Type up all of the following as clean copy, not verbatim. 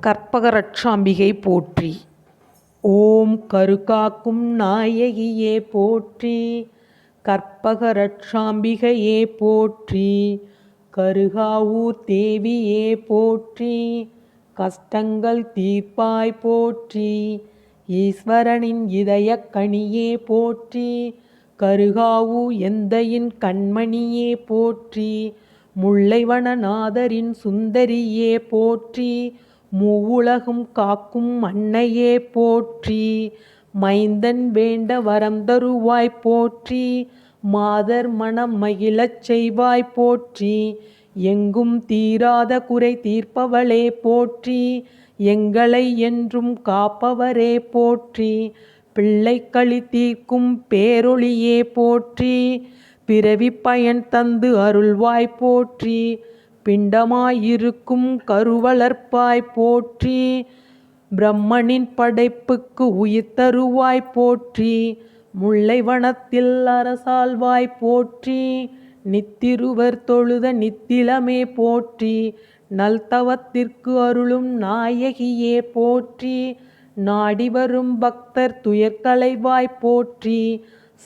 கற்பகரட்சாம்பிகை போற்றி. ஓம் கருகாக்கும் நாயகியே போற்றி. கற்பகரட்சாம்பிகையே போற்றி. கருகாவூர் தேவியே போற்றி. கஷ்டங்கள் தீர்ப்பாய் போற்றி. ஈஸ்வரனின் இதயக் கனியே போற்றி. கருகாவூ எந்தையின் கண்மணியே போற்றி. முல்லைவனநாதரின் சுந்தரியே போற்றி. மூவுலகும் காக்கும் அன்னையே போற்றி. மைந்தன் வேண்ட வரம் தருவாய் போற்றி. மாதர் மனம் மகிழச் செய்வாய் போற்றி. எங்கும் தீராத குறை தீர்ப்பவளே போற்றி. எங்களை என்றும் காப்பவரே போற்றி. பிள்ளை களி தீர்க்கும் பேரொளியே போற்றி. பிறவி பயன் தந்து அருள்வாய் போற்றி. பிண்டமாயிருக்கும் கருவளர்ப்பாய் போற்றி. பிரம்மனின் படைப்புக்கு உயிர் தருவாய் போற்றி. முல்லை வனத்தில் அரசாள்வாய் போற்றி. நித்திருவர் தொழுத நித்திலமே போற்றி. நல்தவத்திற்கு அருளும் நாயகியே போற்றி. நாடி வரும் பக்தர் துயர்களைவாய் போற்றி.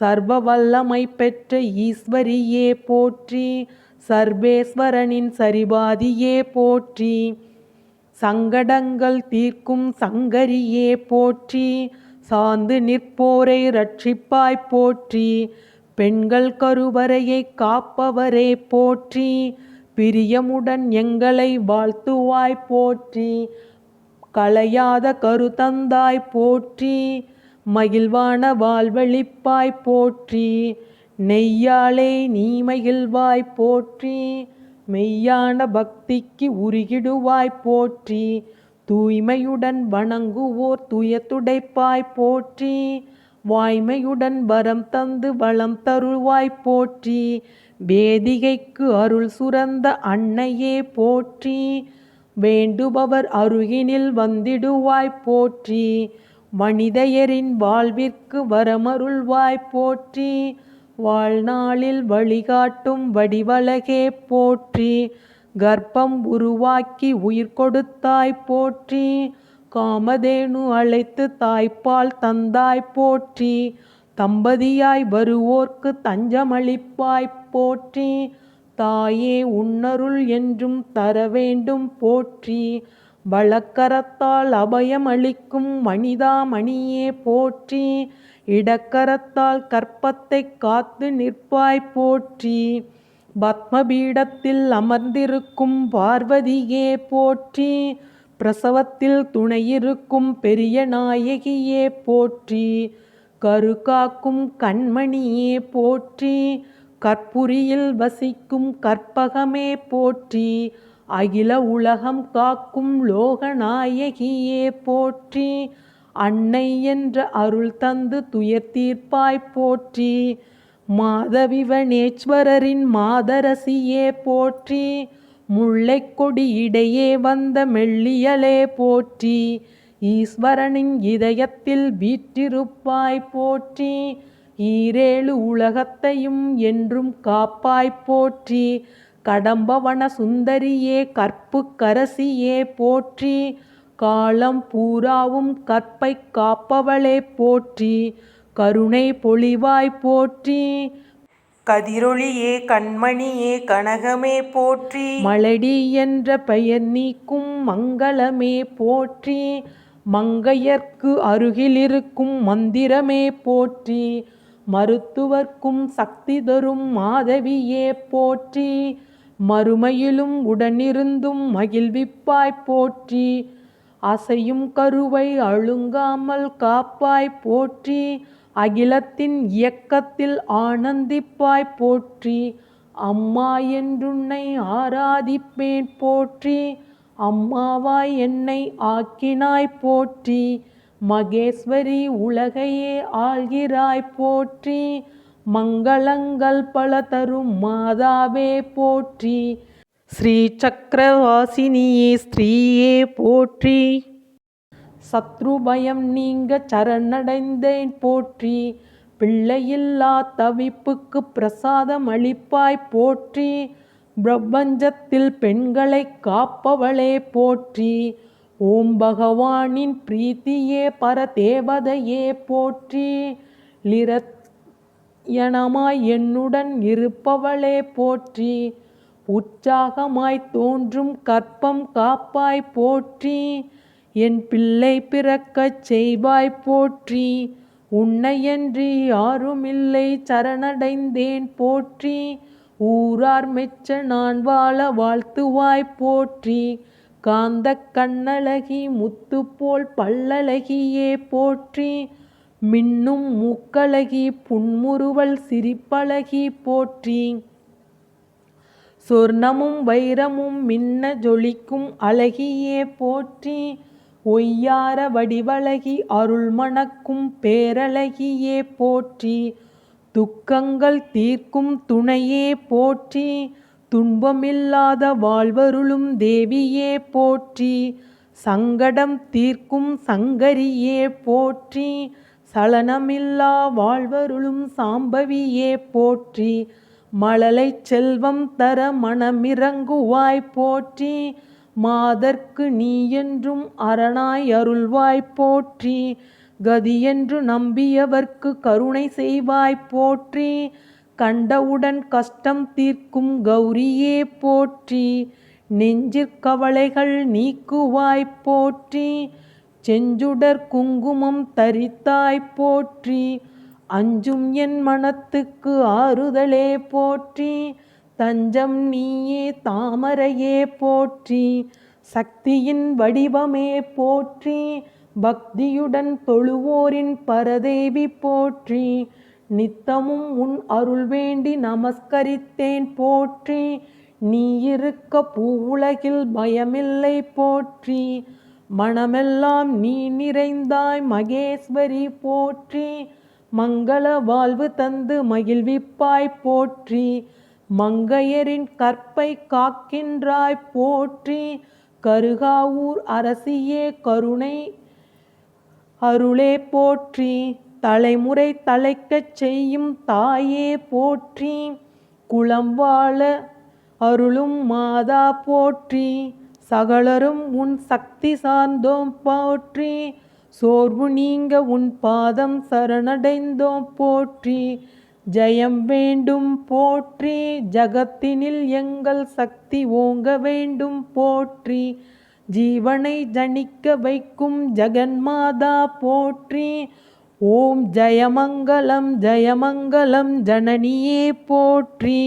சர்வ வல்லமை பெற்ற ஈஸ்வரியே போற்றி. சர்வேஸ்வரனின் சரிபாதியே போற்றி. சங்கடங்கள் தீர்க்கும் சங்கரியே போற்றி. சார்ந்து நிற்போரை ரட்சிப்பாய் போற்றி. பெண்கள் கருவறையை காப்பவரே போற்றி. பிரியமுடன் எங்களை வாழ்த்துவாய் போற்றி. களையாத கருத்தந்தாய் போற்றி. மகிழ்வான வாழ்வழிப்பாய் போற்றி. நெய்யாலே நீ மகிழ்வாய் போற்றி. மெய்யான பக்திக்கு உருகிடுவாய் போற்றி. தூய்மையுடன் வணங்குவோர் துயத்துடைப்பாய் போற்றி. வாய்மையுடன் வரம் தந்து வளம் தருவாய் போற்றி. வேதிகைக்கு அருள் சுரந்த அன்னையே போற்றி. வேண்டுபவர் அருகினில் வந்திடுவாய் போற்றி. மனிதையரின் வாழ்விற்கு வரமருள்வாய் போற்றி. வாழ்நாளில் வழிகாட்டும் வடிவழகே போற்றி. கர்ப்பம் உருவாக்கி உயிர் கொடுத்தாய் போற்றி. காமதேனு அழைத்து தாய்ப்பால் தந்தாய் போற்றி. தம்பதியாய் வருவோர்க்கு தஞ்சமளிப்பாய் போற்றி. தாயே உன்னருள் என்றும் தர வேண்டும் போற்றி. வலக்கரத்தால் அபயம் அளிக்கும் மணிதாமணியே போற்றி. இடக்கரத்தால் கற்பத்தை காத்து நிற்பாய் போற்றி. பத்மபீடத்தில் அமர்ந்திருக்கும் பார்வதியே போற்றி. பிரசவத்தில் துணையிருக்கும் பெரிய நாயகியே போற்றி. கருகாக்கும் கண்மணியே போற்றி. கற்புரியில் வசிக்கும் கற்பகமே போற்றி. அகில உலகம் காக்கும் லோகநாயகியே போற்றி. அன்னை என்ற அருள் தந்து துயர் தீர்ப்பாய் போற்றி. மாதவிவனேஸ்வரரின் மாதரசியே போற்றி. முல்லைக்கொடி இடையே வந்த மெல்லியலே போற்றி. ஈஸ்வரனின் இதயத்தில் வீற்றிருப்பாய் போற்றி. ஈரேழு உலகத்தையும் என்றும் காப்பாய் போற்றி. கடம்பவன சுந்தரியே கற்பு கரசியே போற்றி. காலம் பூராவும் கற்பை காப்பவளே போற்றி. கருணை பொழிவாய் போற்றி. கதிரொளியே கண்மணியே கனகமே போற்றி. மலடி என்ற பெயர் நீக்கும் மங்களமே போற்றி. மங்கையர்க்கு அருகிலிருக்கும் மந்திரமே போற்றி. மருத்துவர்க்கும் சக்தி தரும் மாதவியே போற்றி. மறுமையிலும் உடனிருந்தும் மகிழ்விப்பாய் போற்றி. அசையும் கருவை அழுங்காமல் காப்பாய் போற்றி. அகிலத்தின் இயக்கத்தில் ஆனந்திப்பாய் போற்றி. அம்மா என்றுன்னை ஆராதிப்பேன் போற்றி. அம்மாவாய் என்னை ஆக்கினாய் போற்றி. மகேஸ்வரி உலகையே ஆள்கிறாய் போற்றி. மங்களங்கள் பல தரும் மாதாவே போற்றி. ஸ்ரீ சக்கரவாசினியே ஸ்ரீயே போற்றி. சத்ருபயம் நீங்க சரணடைந்தேன் போற்றி. பிள்ளையில்லா தவிப்புக்கு பிரசாதம் அளிப்பாய் போற்றி. பிரபஞ்சத்தில் பெண்களை காப்பவளே போற்றி. ஓம் பகவானின் பிரீத்தியே பரதேவதையே போற்றி. லிரயணமாய் என்னுடன் இருப்பவளே போற்றி. உற்சாகமாய் தோன்றும் கற்பம் காப்பாய் போற்றி. என் பிள்ளை பிறக்கச் செய்வாய் போற்றி. உன்னையன்றி யாருமில்லை சரணடைந்தேன் போற்றி. ஊரார் மெச்ச நான் வாழ வாழ்த்துவாய் போற்றி. காந்தக் கண்ணழகி முத்துப்போல் பல்லழகியே போற்றி. மின்னும் மூக்கழகி புன்முறுவல் சிரிப்பழகி போற்றி. சொர்ணமும் வைரமும் மின்ன ஜொலிக்கும் அழகியே போற்றி. ஒய்யார வடிவழகி அருள் மணக்கும் பேரழகியே போற்றி. துக்கங்கள் தீர்க்கும் துணையே போற்றி. துன்பமில்லாத வாழ்வருளும் தேவியே போற்றி. சங்கடம் தீர்க்கும் சங்கரியே போற்றி. சலனமில்லா வாழ்வருளும் சாம்பவியே போற்றி. மழலை செல்வம் தர மனமிறங்குவாய் போற்றி. மாதர்க்கு நீ என்றும் அரணாய் அருள்வாய் போற்றி. கதியென்று நம்பியவர்க்கு கருணை செய்வாய் போற்றி. கண்டவுடன் கஷ்டம் தீர்க்கும் கௌரியே போற்றி. நெஞ்சிற்கவலைகள் நீக்குவாய் போற்றி. செஞ்சுடர் குங்குமம் தரித்தாய் போற்றி. அஞ்சும் என் மனத்துக்கு ஆறுதலே போற்றி. தஞ்சம் நீயே தாமரையே போற்றி. சக்தியின் வடிவமே போற்றி. பக்தியுடன் தொழுவோரின் பரதேவி போற்றி. நித்தமும் உன் அருள் வேண்டி நமஸ்கரித்தேன் போற்றி. நீ இருக்க பூவுலகில் பயமில்லை போற்றி. மனமெல்லாம் நீ நிறைந்தாய் மகேஸ்வரி போற்றி. மங்கள வாழ்வு தந்து மகிழ்விப்பாய் போற்றி. மங்கையரின் கற்பை காக்கின்றாய் போற்றி. கருகாவூர் அரசியே கருணை அருளே போற்றி. தலைமுறை தலைக்கச் செய்யும் தாயே போற்றி. குலம் வாழ அருளும் மாதா போற்றி. சகலரும் உன் சக்தி சார்ந்தோம் போற்றி. சோர்வு நீங்க உன் பாதம் சரணடைந்தோம் போற்றி. ஜெயம் வேண்டும் போற்றி. ஜகத்தினில் எங்கள் சக்தி ஓங்க வேண்டும் போற்றி. ஜீவனை ஜனிக்க வைக்கும் ஜெகன்மாதா போற்றி. ஓம் ஜெயமங்கலம் ஜெயமங்கலம் ஜனனியே போற்றி.